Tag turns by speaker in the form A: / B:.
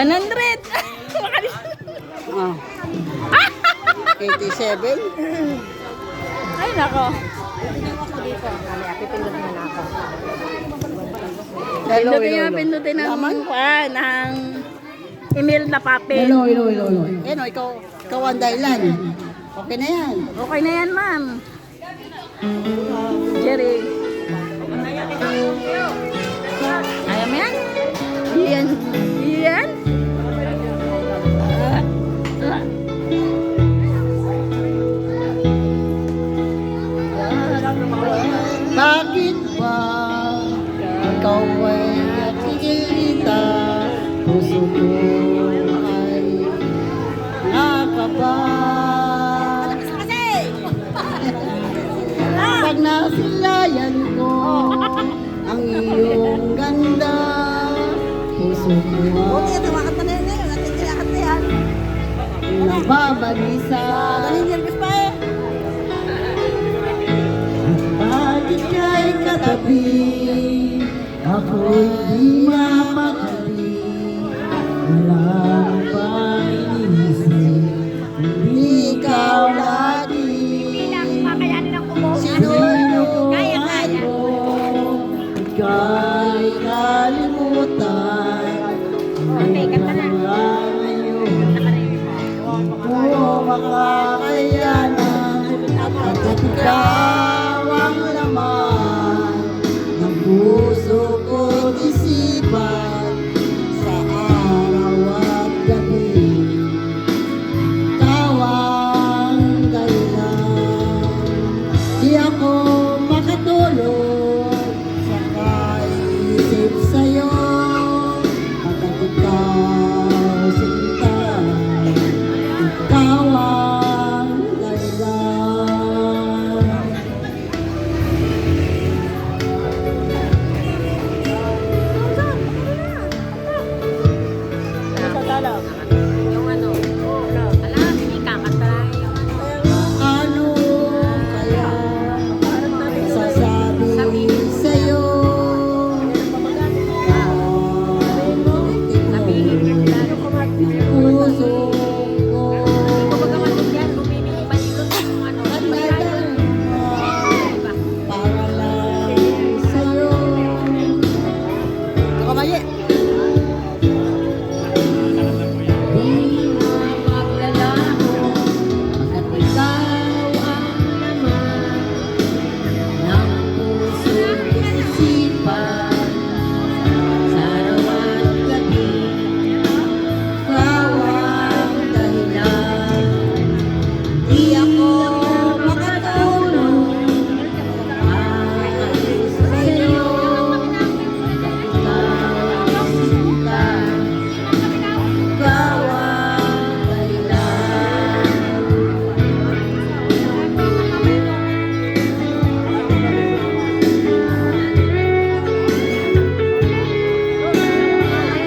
A: 100.
B: Oh. 87.
A: Ay, nako.
B: Hello,
A: Pindutin ng ng email na papel.
B: Hello. Ano, ikaw ang dahilan. Okay na yan.
A: Okay na yan, ma'am. Jerry. Ayaw mo yan? Yan.
B: Bakit ba ikaw ay nakikita? Puso ko ay nakaba. Pag nasilayan ko ang iyong ganda, puso ko ay nababalisa. Bakit ka'y katabi, ako'y di mapakali. Walang pang inisip, hindi ikaw lagi. Sino ako, ika'y kalimutan. Ngayon, hindi ko